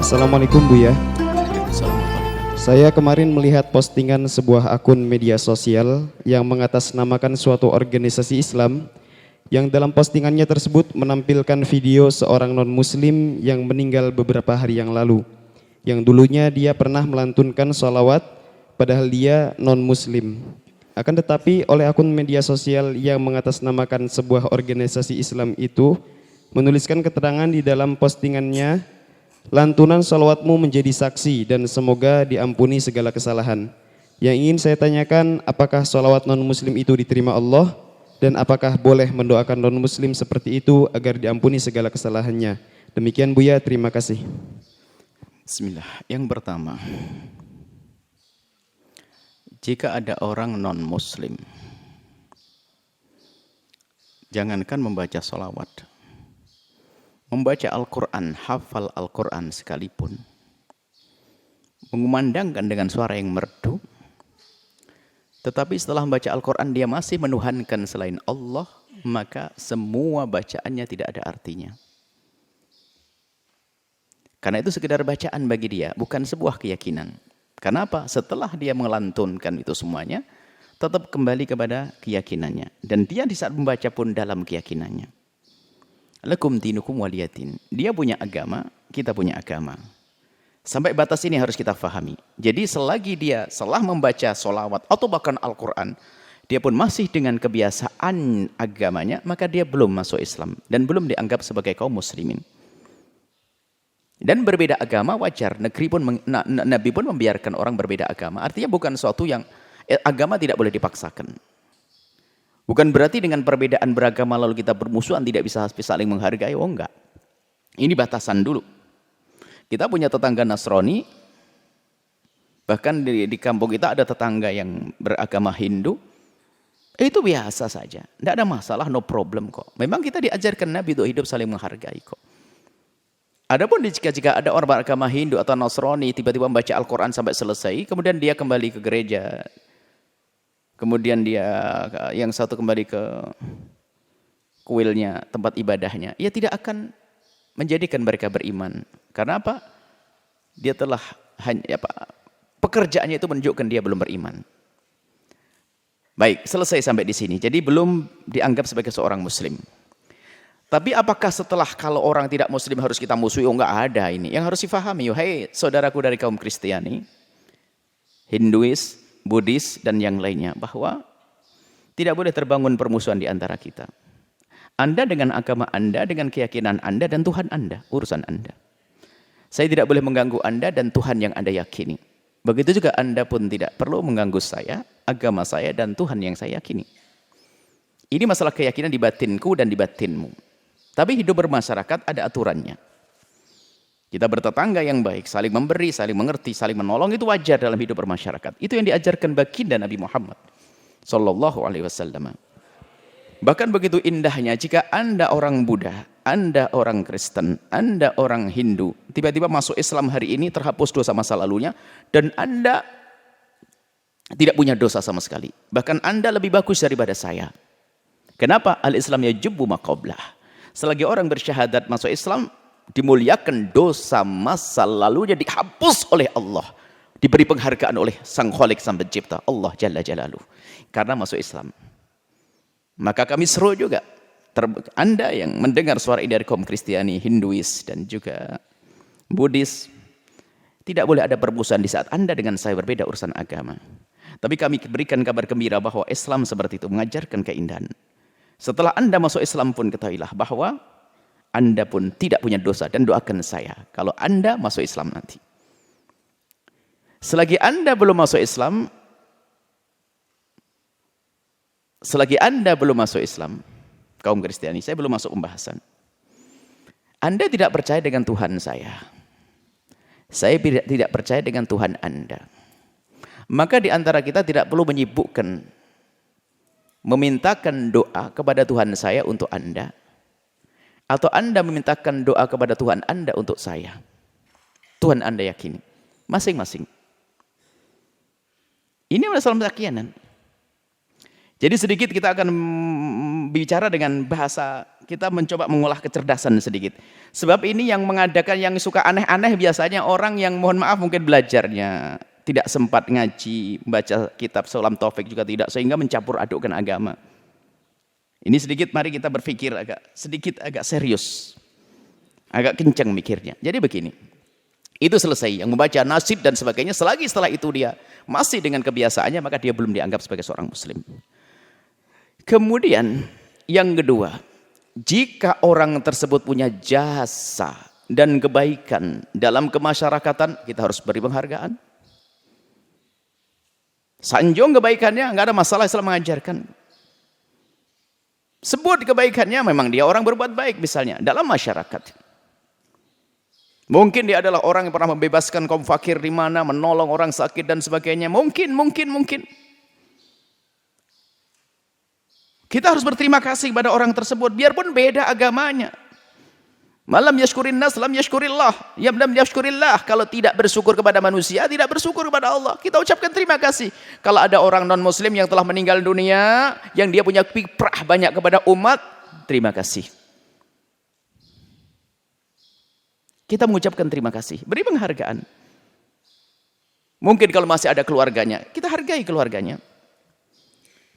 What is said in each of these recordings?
Assalamualaikum Buya. Assalamualaikum. Saya kemarin melihat postingan sebuah akun media sosial yang mengatasnamakan suatu organisasi Islam yang dalam postingannya tersebut menampilkan video seorang non-muslim yang meninggal beberapa hari yang lalu, yang dulunya dia pernah melantunkan sholawat padahal dia non-muslim. Akan tetapi oleh akun media sosial yang mengatasnamakan sebuah organisasi Islam itu menuliskan keterangan di dalam postingannya, lantunan sholawatmu menjadi saksi dan semoga diampuni segala kesalahan. Yang ingin saya tanyakan, apakah sholawat non-muslim itu diterima Allah? Dan apakah boleh mendoakan non-muslim seperti itu agar diampuni segala kesalahannya? Demikian Buya, terima kasih. Bismillah. Yang pertama, jika ada orang non-muslim, jangankan membaca sholawat, membaca Al-Quran, hafal Al-Quran sekalipun, mengumandangkan dengan suara yang merdu, tetapi setelah membaca Al-Quran dia masih menuhankan selain Allah, maka semua bacaannya tidak ada artinya. Karena itu sekedar bacaan bagi dia, bukan sebuah keyakinan. Kenapa? Setelah dia melantunkan itu semuanya, tetap kembali kepada keyakinannya. Dan dia di saat membaca pun dalam keyakinannya. Lakum dinukum waliyatin. Dia punya agama, kita punya agama. Sampai batas ini harus kita fahami. Jadi selagi dia setelah membaca sholawat atau bahkan Al-Quran, dia pun masih dengan kebiasaan agamanya, maka dia belum masuk Islam. Dan belum dianggap sebagai kaum muslimin. Dan berbeda agama wajar. Nabi pun membiarkan orang berbeda agama. Artinya bukan suatu yang agama tidak boleh dipaksakan. Bukan berarti dengan perbedaan beragama lalu kita bermusuhan tidak bisa saling menghargai. Oh enggak. Ini batasan dulu. Kita punya tetangga Nasrani. Bahkan di kampung kita ada tetangga yang beragama Hindu. Itu biasa saja. Tidak ada masalah, no problem kok. Memang kita diajarkan Nabi untuk hidup saling menghargai kok. Adapun jika ada orang beragama Hindu atau Nasrani tiba-tiba membaca Al-Quran sampai selesai, kemudian dia kembali ke gereja, kemudian dia yang satu kembali ke kuilnya, tempat ibadahnya, ia tidak akan menjadikan mereka beriman. Karena apa? Dia telah pekerjaannya itu menunjukkan dia belum beriman. Baik, selesai sampai di sini. Jadi belum dianggap sebagai seorang muslim. Tapi apakah setelah kalau orang tidak muslim harus kita musuhi? Oh enggak ada ini. Yang harus difahami, hai saudaraku dari kaum Kristiani, Hinduis, Buddhis, dan yang lainnya, bahwa tidak boleh terbangun permusuhan di antara kita. Anda dengan agama Anda, dengan keyakinan Anda, dan Tuhan Anda, urusan Anda. Saya tidak boleh mengganggu Anda dan Tuhan yang Anda yakini. Begitu juga Anda pun tidak perlu mengganggu saya, agama saya, dan Tuhan yang saya yakini. Ini masalah keyakinan di batinku dan di batinmu. Tapi hidup bermasyarakat ada aturannya. Kita bertetangga yang baik, saling memberi, saling mengerti, saling menolong, itu wajar dalam hidup bermasyarakat. Itu yang diajarkan baginda Nabi Muhammad sallallahu alaihi wasallam. Bahkan begitu indahnya jika Anda orang Buddha, Anda orang Kristen, Anda orang Hindu, tiba-tiba masuk Islam hari ini, terhapus dosa masa lalunya, dan Anda tidak punya dosa sama sekali. Bahkan Anda lebih bagus daripada saya. Kenapa? Al-Islam yajubbu ma qablah. Selagi orang bersyahadat masuk Islam, dimuliakan dosa masa lalunya dihapus oleh Allah, diberi penghargaan oleh Sang Khalik, Sang Pencipta Allah Jalla Jalaluh, karena masuk Islam. Maka kami seru juga Anda yang mendengar suara ini dari kaum Kristiani, Hinduis, dan juga Buddhis, tidak boleh ada permusuhan di saat Anda dengan saya berbeda urusan agama. Tapi kami berikan kabar gembira bahwa Islam seperti itu mengajarkan keindahan. Setelah Anda masuk Islam pun ketahuilah bahwa Anda pun tidak punya dosa, dan doakan saya kalau Anda masuk Islam nanti. Selagi Anda belum masuk Islam, kaum Kristiani, saya belum masuk pembahasan. Anda tidak percaya dengan Tuhan saya tidak percaya dengan Tuhan Anda. Maka di antara kita tidak perlu menyibukkan memintakan doa kepada Tuhan saya untuk Anda, atau Anda memintakan doa kepada Tuhan Anda untuk saya. Tuhan Anda yakini masing-masing. Ini masalah keyakinan. Jadi sedikit kita akan bicara dengan bahasa kita mencoba mengolah kecerdasan sedikit. Sebab ini yang mengadakan, yang suka aneh-aneh biasanya orang yang mohon maaf mungkin belajarnya tidak sempat ngaji, baca kitab Sulam Taufik juga tidak, sehingga mencampur adukkan agama. Ini sedikit mari kita berpikir agak serius. Agak kencang mikirnya. Jadi begini. Itu selesai, yang membaca nasib dan sebagainya, selagi setelah itu dia masih dengan kebiasaannya, maka dia belum dianggap sebagai seorang muslim. Kemudian yang kedua, jika orang tersebut punya jasa dan kebaikan dalam kemasyarakatan, kita harus beri penghargaan. Sanjung kebaikannya, nggak ada masalah, Islam mengajarkan. Sebut kebaikannya, memang dia orang berbuat baik misalnya dalam masyarakat. Mungkin dia adalah orang yang pernah membebaskan kaum fakir di mana, menolong orang sakit dan sebagainya. Mungkin. Kita harus berterima kasih kepada orang tersebut, biarpun beda agamanya. Malam yashkurin nas, lam yashkurillah. Yam lam yashkurillah. Kalau tidak bersyukur kepada manusia, tidak bersyukur kepada Allah. Kita ucapkan terima kasih. Kalau ada orang non-muslim yang telah meninggal dunia, yang dia punya kiprah banyak kepada umat, terima kasih. Kita mengucapkan terima kasih, beri penghargaan. Mungkin kalau masih ada keluarganya, kita hargai keluarganya.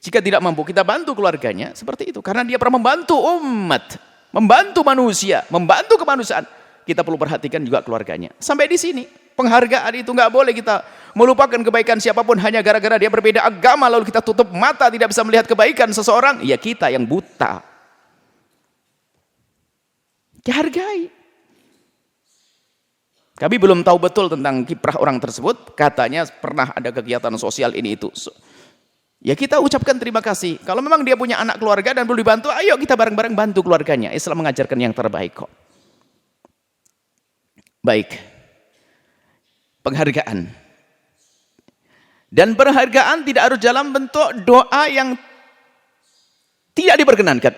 Jika tidak mampu, kita bantu keluarganya, seperti itu. Karena dia pernah membantu umat, membantu manusia, membantu kemanusiaan. Kita perlu perhatikan juga keluarganya. Sampai di sini, penghargaan itu nggak boleh kita melupakan kebaikan siapapun hanya gara-gara dia berbeda agama, lalu kita tutup mata, tidak bisa melihat kebaikan seseorang. Ya kita yang buta. Dihargai. Kami belum tahu betul tentang kiprah orang tersebut. Katanya pernah ada kegiatan sosial ini itu. Ya kita ucapkan terima kasih. Kalau memang dia punya anak keluarga dan perlu dibantu, ayo kita bareng-bareng bantu keluarganya. Islam mengajarkan yang terbaik kok. Baik. Penghargaan. Dan penghargaan tidak harus dalam bentuk doa yang tidak diperkenankan.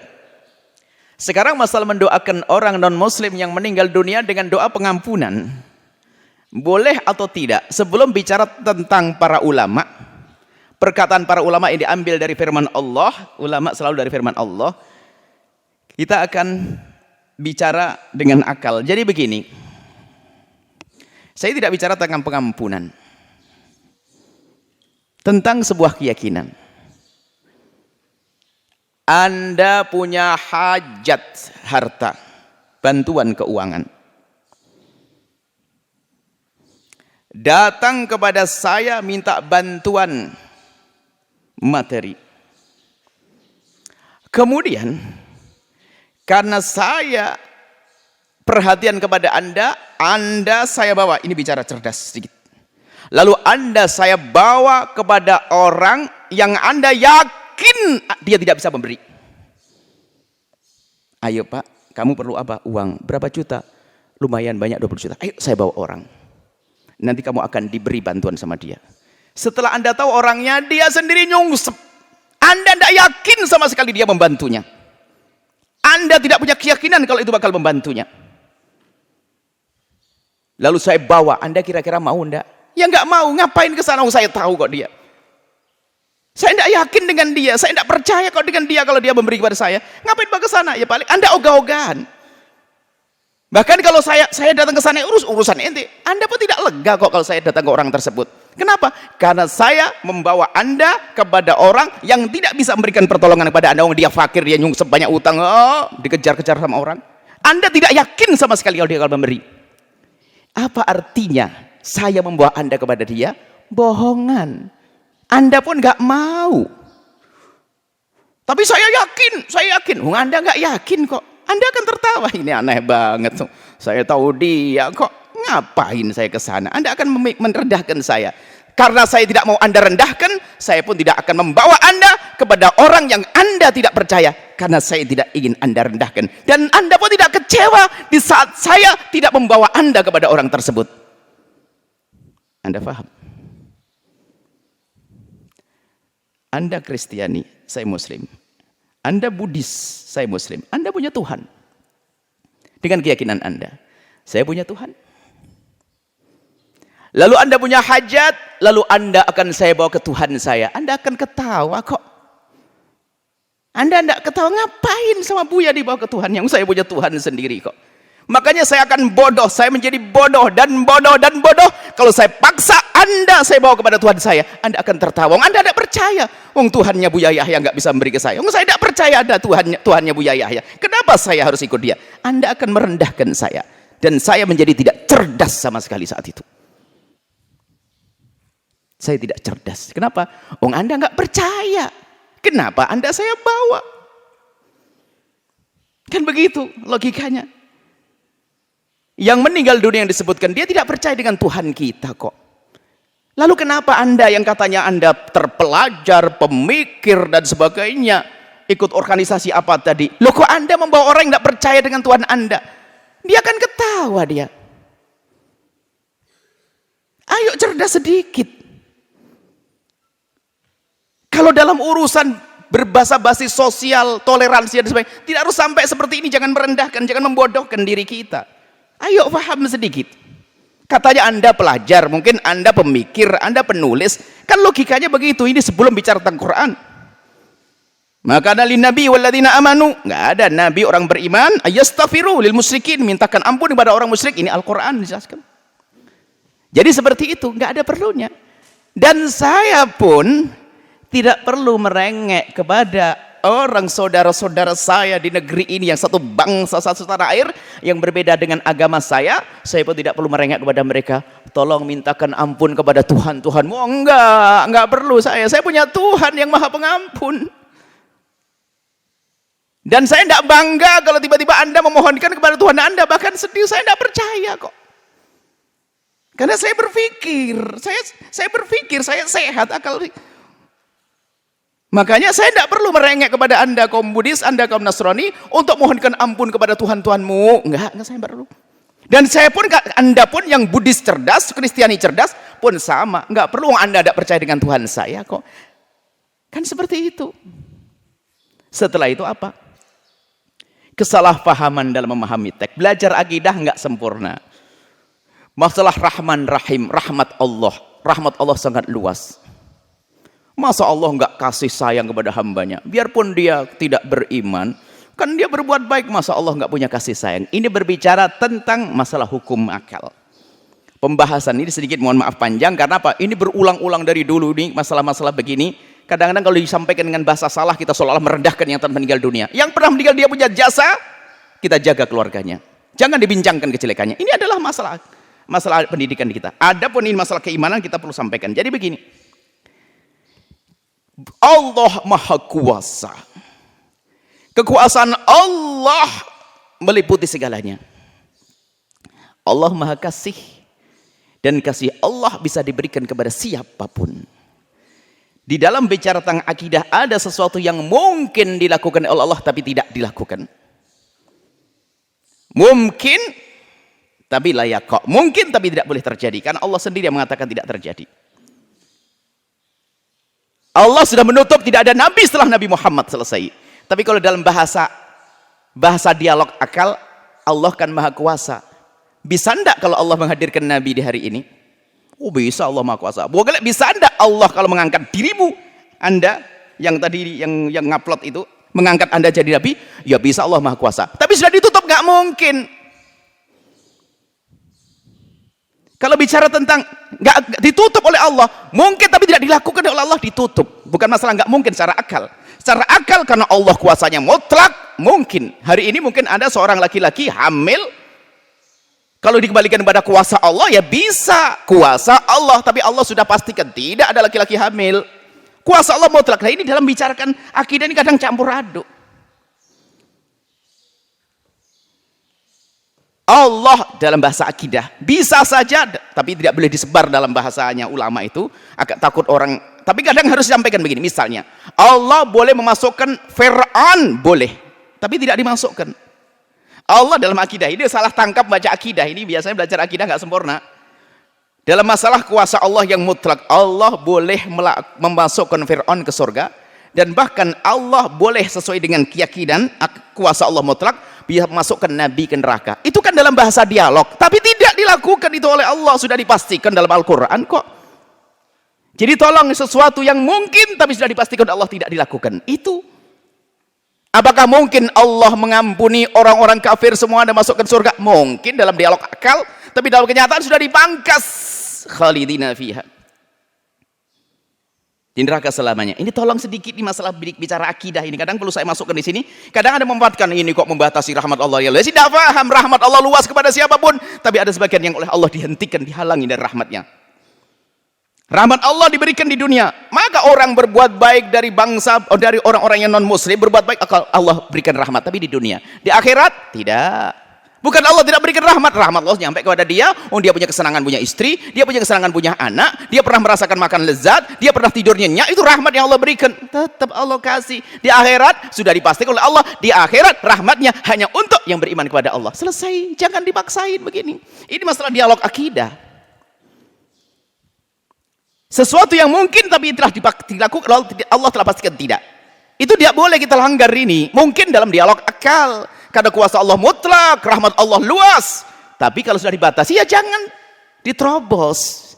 Sekarang masalah mendoakan orang non-muslim yang meninggal dunia dengan doa pengampunan. Boleh atau tidak? Sebelum bicara tentang para ulama, perkataan para ulama yang diambil dari firman Allah, ulama selalu dari firman Allah, kita akan bicara dengan akal. Jadi begini, saya tidak bicara tentang pengampunan, tentang sebuah keyakinan. Anda punya hajat harta, bantuan keuangan. Datang kepada saya minta bantuan materi. Kemudian karena saya perhatian kepada Anda saya bawa, ini bicara cerdas sedikit. Lalu saya bawa kepada orang yang Anda yakin dia tidak bisa memberi. Ayo Pak, kamu perlu apa? Uang. Berapa juta? Lumayan banyak, 20 juta. Ayo saya bawa orang. Nanti kamu akan diberi bantuan sama dia. Setelah Anda tahu orangnya, dia sendiri nyungsep. Anda tidak yakin sama sekali dia membantunya. Anda tidak punya keyakinan kalau itu bakal membantunya. Lalu saya bawa, Anda kira-kira mau enggak? Ya enggak mau, ngapain ke sana? Saya tahu kok dia. Saya tidak yakin dengan dia, saya tidak percaya kok dengan dia kalau dia memberi kepada saya. Ngapain Pak ke sana? Ya paling Anda ogah-ogahan. Bahkan kalau saya datang ke sana urusan ente, Anda pun tidak lega kok kalau saya datang ke orang tersebut. Kenapa? Karena saya membawa Anda kepada orang yang tidak bisa memberikan pertolongan kepada Anda. Dia fakir, dia nyungsep banyak utang, dikejar-kejar sama orang. Anda tidak yakin sama sekali kalau dia akan memberi. Apa artinya saya membawa Anda kepada dia? Bohongan. Anda pun nggak mau. Tapi saya yakin. Anda nggak yakin kok. Anda akan tertawa, ini aneh banget. Saya tahu dia kok, ngapain saya ke sana? Anda akan merendahkan saya. Karena saya tidak mau Anda rendahkan, saya pun tidak akan membawa Anda kepada orang yang Anda tidak percaya. Karena saya tidak ingin Anda rendahkan. Dan Anda pun tidak kecewa di saat saya tidak membawa Anda kepada orang tersebut. Anda paham? Anda Kristiani, saya Muslim. Anda Buddhis, saya Muslim. Anda punya Tuhan. Dengan keyakinan Anda. Saya punya Tuhan. Lalu Anda punya hajat, lalu Anda akan saya bawa ke Tuhan saya. Anda akan ketawa kok. Anda tidak ketahui ngapain sama Buya dibawa ke Tuhan, yang saya punya Tuhan sendiri kok. Makanya saya akan bodoh, saya menjadi bodoh dan bodoh dan bodoh kalau saya paksa Anda saya bawa kepada Tuhan saya. Anda akan tertawa. Anda tidak percaya. Tuhannya Buya Yahya nggak bisa memberi ke saya. Saya tidak percaya ada Tuhannya Buya Yahya. Kenapa saya harus ikut dia? Anda akan merendahkan saya. Dan saya menjadi tidak cerdas sama sekali saat itu. Saya tidak cerdas. Kenapa? Anda nggak percaya. Kenapa Anda saya bawa? Kan begitu logikanya. Yang meninggal dunia yang disebutkan, dia tidak percaya dengan Tuhan kita kok. Lalu kenapa Anda yang katanya Anda terpelajar, pemikir dan sebagainya, ikut organisasi apa tadi? Loh kok Anda membawa orang yang tidak percaya dengan Tuhan Anda? Dia akan ketawa dia. Ayo cerdas sedikit. Kalau dalam urusan berbahasa-basi sosial, toleransi dan sebagainya, tidak harus sampai seperti ini. Jangan merendahkan, jangan membodohkan diri kita. Ayo paham sedikit. Katanya Anda pelajar, mungkin Anda pemikir, Anda penulis. Kan logikanya begitu. Ini sebelum bicara tentang Quran. Maka ada nabi walladzina amanu, nggak ada nabi orang beriman ayastaghfiru lil musyrikin, mintakan ampun kepada orang musyrik. Ini Al-Qur'an dijelaskan. Jadi seperti itu, nggak ada perlunya. Dan saya pun tidak perlu merengek kepada orang saudara-saudara saya di negeri ini yang satu bangsa, satu tanah air, yang berbeda dengan agama saya pun tidak perlu merengek kepada mereka. Tolong mintakan ampun kepada Tuhan Tuhanmu. Enggak perlu saya punya Tuhan yang maha pengampun. Dan saya tidak bangga kalau tiba-tiba Anda memohonkan kepada Tuhan Anda, bahkan sedih, saya tidak percaya kok. Karena saya berpikir, saya sehat akal. Makanya saya tidak perlu merengek kepada Anda kaum Buddhis, Anda kaum Nasrani untuk mohonkan ampun kepada Tuhan-Tuhanmu. Enggak saya perlu. Dan saya pun, Anda pun yang Buddhis cerdas, Kristiani cerdas pun sama. Enggak perlu Anda tidak percaya dengan Tuhan saya kok. Kan seperti itu. Setelah itu apa? Kesalahpahaman dalam memahami teks. Belajar akidah enggak sempurna. Masalah Rahman Rahim, rahmat Allah sangat luas. Masa Allah enggak kasih sayang kepada hambanya? Biarpun dia tidak beriman, kan dia berbuat baik, masa Allah enggak punya kasih sayang? Ini berbicara tentang masalah hukum akal. Pembahasan ini sedikit mohon maaf panjang, karena apa? Ini berulang-ulang dari dulu nih masalah-masalah begini. Kadang-kadang kalau disampaikan dengan bahasa salah, kita seolah-olah merendahkan yang telah meninggal dunia. Yang pernah meninggal dia punya jasa, kita jaga keluarganya. Jangan dibincangkan kejelekannya. Ini adalah masalah pendidikan kita. Adapun ini masalah keimanan kita perlu sampaikan. Jadi begini. Allah Maha Kuasa. Kekuasaan Allah meliputi segalanya. Allah Maha Kasih. Dan kasih Allah bisa diberikan kepada siapapun. Di dalam bicara tentang akidah ada sesuatu yang mungkin dilakukan oleh Allah tapi tidak dilakukan. Mungkin tapi layak kok. Mungkin tapi tidak boleh terjadi. Karena Allah sendiri yang mengatakan tidak terjadi. Allah sudah menutup tidak ada nabi setelah Nabi Muhammad selesai. Tapi kalau dalam bahasa dialog akal, Allah kan maha kuasa. Bisa enggak kalau Allah menghadirkan nabi di hari ini? Oh bisa, Allah maha kuasa. Bisa enggak Allah kalau mengangkat dirimu, Anda yang tadi yang ngupload itu, mengangkat Anda jadi nabi? Ya bisa, Allah maha kuasa. Tapi sudah ditutup, nggak mungkin. Kalau bicara tentang nggak ditutup oleh Allah, mungkin tapi tidak dilakukan oleh Allah, ditutup. Bukan masalah nggak mungkin secara akal. Secara akal karena Allah kuasanya mutlak, mungkin. Hari ini mungkin ada seorang laki-laki hamil, kalau dikembalikan kepada kuasa Allah ya bisa. Kuasa Allah, tapi Allah sudah pastikan tidak ada laki-laki hamil. Kuasa Allah mutlak. Nah ini dalam bicarakan akidah ini kadang campur aduk. Allah dalam bahasa akidah bisa saja, tapi tidak boleh disebar dalam bahasanya ulama itu, agak takut orang. Tapi kadang harus disampaikan begini, misalnya Allah boleh memasukkan Fir'aun, boleh, tapi tidak dimasukkan. Allah dalam akidah ini salah tangkap baca akidah ini, biasanya belajar akidah nggak sempurna. Dalam masalah kuasa Allah yang mutlak, Allah boleh memasukkan Fir'aun ke surga, dan bahkan Allah boleh sesuai dengan keyakinan kuasa Allah mutlak bisa masukkan Nabi ke neraka. Itu kan dalam bahasa dialog, tapi tidak dilakukan itu oleh Allah, sudah dipastikan dalam Al-Quran kok. Jadi tolong sesuatu yang mungkin tapi sudah dipastikan Allah tidak dilakukan. Itu Apakah mungkin Allah mengampuni orang-orang kafir semua dan masukkan surga? Mungkin dalam dialog akal, tapi dalam kenyataan sudah dipangkas. Khalidina fiha. Di neraka selamanya. Ini tolong sedikit di masalah bicara akidah ini. Kadang perlu saya masukkan di sini. Kadang ada memanfaatkan ini kok membatasi rahmat Allah. Ya, tidak paham rahmat Allah luas kepada siapapun. Tapi ada sebagian yang oleh Allah dihentikan, dihalangi dari rahmatnya. Rahmat Allah diberikan di dunia. Maka orang berbuat baik dari bangsa, dari orang-orang yang non muslim berbuat baik, Allah berikan rahmat. Tapi di dunia, di akhirat tidak. Bukan Allah tidak berikan rahmat. Rahmat Allah nyampe kepada dia. Oh, dia punya kesenangan punya istri, dia punya kesenangan punya anak, dia pernah merasakan makan lezat, dia pernah tidur nyenyak. Itu rahmat yang Allah berikan. Tetap Allah kasih. Di akhirat sudah dipastikan oleh Allah. Di akhirat rahmatnya hanya untuk yang beriman kepada Allah. Selesai. Jangan dipaksain begini. Ini masalah dialog akidah. Sesuatu yang mungkin tapi telah dilakukan Allah telah pastikan tidak. Itu tidak boleh kita langgar ini. Mungkin dalam dialog akal, karena kuasa Allah mutlak, rahmat Allah luas. Tapi kalau sudah dibatasi ya jangan diterobos.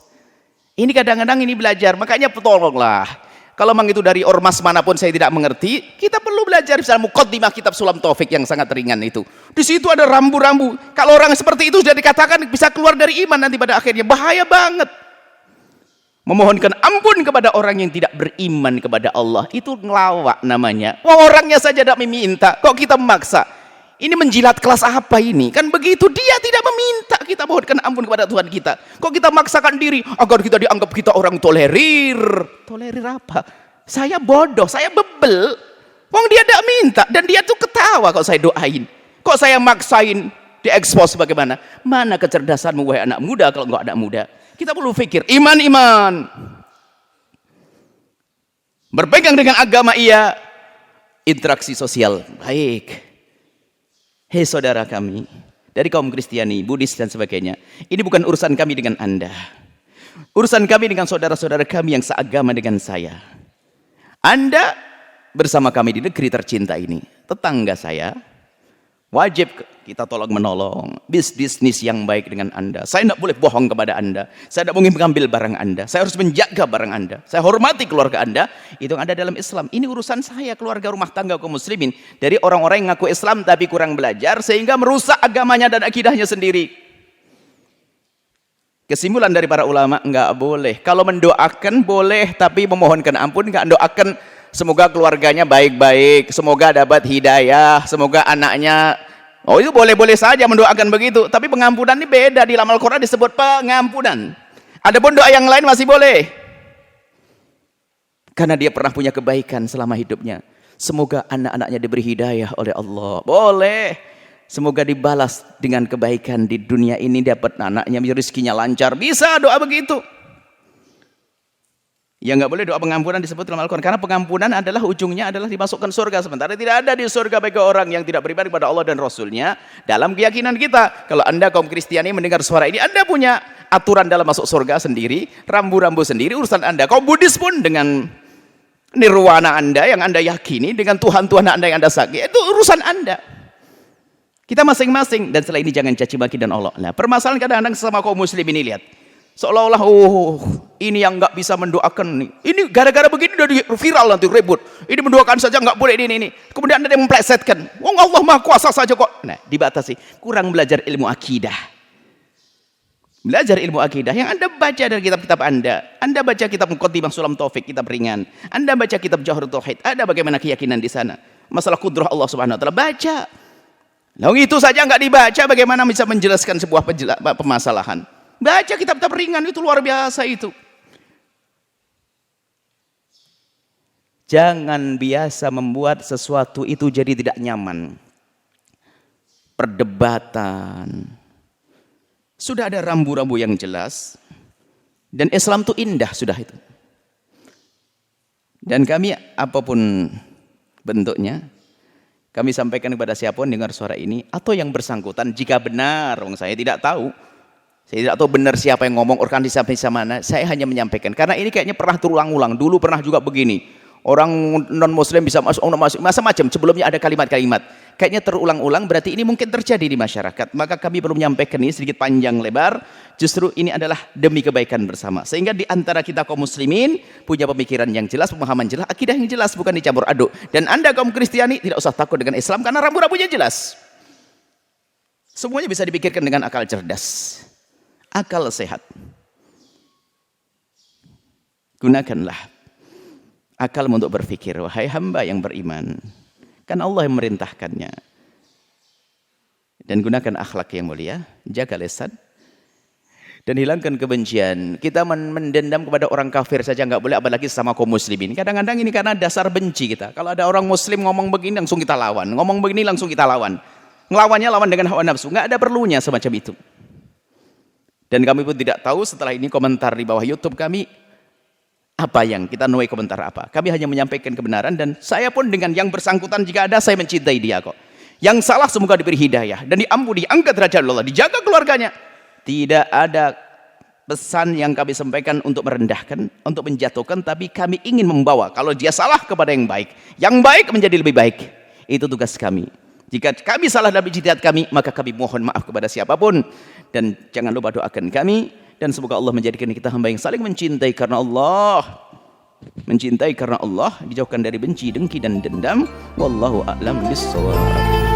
Ini kadang-kadang ini belajar, makanya tolonglah. Kalau memang itu dari ormas manapun saya tidak mengerti, kita perlu belajar misalnya muqaddimah kitab Sulam Taufik yang sangat ringan itu. Di situ ada rambu-rambu. Kalau orang seperti itu sudah dikatakan bisa keluar dari iman nanti pada akhirnya, bahaya banget. Memohonkan ampun kepada orang yang tidak beriman kepada Allah itu ngelawak namanya. Wah, orangnya saja tidak meminta, kok kita memaksa? Ini menjilat kelas apa ini? Kan begitu, dia tidak meminta kita mohonkan ampun kepada Tuhan kita. Kok kita maksakan diri agar kita dianggap kita orang tolerir? Tolerir apa? Saya bodoh, saya bebel. Wong dia tidak minta dan dia tuh ketawa kalau saya doain. Kok saya maksain diekspos bagaimana? Mana kecerdasanmu wahai anak muda kalau enggak anak muda? Kita perlu pikir, iman. Berpegang dengan agama iya, interaksi sosial baik. Hei saudara kami, dari kaum Kristiani, Buddhis dan sebagainya, ini bukan urusan kami dengan Anda. Urusan kami dengan saudara-saudara kami yang seagama dengan saya. Anda bersama kami di negeri tercinta ini, tetangga saya, wajib kita tolong menolong, bisnis yang baik dengan Anda. Saya tidak boleh bohong kepada Anda. Saya tidak boleh mengambil barang Anda. Saya harus menjaga barang Anda. Saya hormati keluarga Anda. Itu yang ada dalam Islam. Ini urusan saya, keluarga rumah tangga kaum muslimin. Dari orang-orang yang ngaku Islam tapi kurang belajar sehingga merusak agamanya dan akidahnya sendiri. Kesimpulan dari para ulama, enggak boleh. Kalau mendoakan boleh, tapi memohonkan ampun enggak. Doakan semoga keluarganya baik-baik, semoga dapat hidayah, semoga anaknya. Oh, itu boleh-boleh saja mendoakan begitu. Tapi pengampunan ini beda. Di dalam Al-Quran disebut pengampunan. Adapun doa yang lain masih boleh. Karena dia pernah punya kebaikan selama hidupnya. Semoga anak-anaknya diberi hidayah oleh Allah. Boleh. Semoga dibalas dengan kebaikan di dunia ini. Dapat anaknya, rezekinya lancar. Bisa doa begitu. Ya nggak boleh doa pengampunan disebut dalam Al-Quran. Karena pengampunan adalah ujungnya adalah dimasukkan surga. Sementara tidak ada di surga bagi orang yang tidak beriman kepada Allah dan Rasulnya. Dalam keyakinan kita, kalau Anda kaum Kristiani mendengar suara ini, Anda punya aturan dalam masuk surga sendiri, rambu-rambu sendiri, urusan Anda. Kaum Buddhis pun dengan nirwana Anda yang Anda yakini, dengan Tuhan-Tuhan Anda yang Anda sakiti, itu urusan Anda. Kita masing-masing. Dan setelah ini jangan caci maki dan Allah. Nah, permasalahan kadang-kadang sesama kaum muslim ini lihat. Seolah-olah ini yang nggak bisa mendoakan nih. Ini gara-gara begini udah viral nanti ribut. Ini mendoakan saja nggak boleh ini. Kemudian ada yang memplesetkan. Wong Allah Maha Kuasa saja kok. Nah, dibatasi. Kurang belajar ilmu akidah. Belajar ilmu akidah yang Anda baca dari kitab-kitab Anda. Anda baca kitab Muqaddimah Sulam Taufik, kitab ringan. Anda baca kitab Jawharut Tauhid. Ada bagaimana keyakinan di sana. Masalah kudrah Allah Subhanahu wa taala, baca. Lalu itu saja nggak dibaca, bagaimana bisa menjelaskan sebuah permasalahan? Baca kitab-kitab ringan itu luar biasa itu. Jangan biasa membuat sesuatu itu jadi tidak nyaman. Perdebatan. Sudah ada rambu-rambu yang jelas. Dan Islam itu indah sudah itu. Dan kami apapun bentuknya, kami sampaikan kepada siapapun dengar suara ini, atau yang bersangkutan jika benar, saya tidak tahu. Saya tidak tahu benar siapa yang ngomong, organisasi mana. Saya hanya menyampaikan. Karena ini kayaknya pernah terulang-ulang. Dulu pernah juga begini. Orang non-muslim bisa masuk macam-macam. Sebelumnya ada kalimat-kalimat. kayaknya terulang-ulang, berarti ini mungkin terjadi di masyarakat. Maka kami belum menyampaikan ini sedikit panjang lebar, justru ini adalah demi kebaikan bersama. Sehingga di antara kita kaum muslimin punya pemikiran yang jelas, pemahaman jelas, akidah yang jelas, bukan dicampur aduk. Dan Anda kaum Kristiani tidak usah takut dengan Islam karena rambu-rambunya jelas. Semuanya bisa dipikirkan dengan akal cerdas, akal sehat. Gunakanlah akal untuk berpikir, wahai hamba yang beriman. Kan Allah yang merintahkannya. Dan gunakan akhlak yang mulia, jaga lisan, dan hilangkan kebencian. Kita mendendam kepada orang kafir saja nggak boleh, apalagi sama kaum muslimin. Kadang-kadang ini karena dasar benci kita. Kalau ada orang muslim ngomong begini, langsung kita lawan. Ngomong begini, langsung kita lawan. Ngelawannya lawan dengan hawa nafsu. Nggak ada perlunya semacam itu. Dan kami pun tidak tahu setelah ini komentar di bawah YouTube kami, apa yang kita nuai komentar apa. Kami hanya menyampaikan kebenaran, dan saya pun dengan yang bersangkutan jika ada, saya mencintai dia kok. Yang salah semoga diberi hidayah dan diampuni, diangkat derajat Allah, dijaga keluarganya. Tidak ada pesan yang kami sampaikan untuk merendahkan, untuk menjatuhkan, tapi kami ingin membawa kalau dia salah kepada yang baik menjadi lebih baik. Itu tugas kami. Jika kami salah dalam ijtihad kami, maka kami mohon maaf kepada siapapun, dan jangan lupa doakan kami. Dan semoga Allah menjadikan kita hamba yang saling mencintai karena Allah. Mencintai karena Allah, dijauhkan dari benci, dengki, dan dendam. Wallahu a'lam bishawab.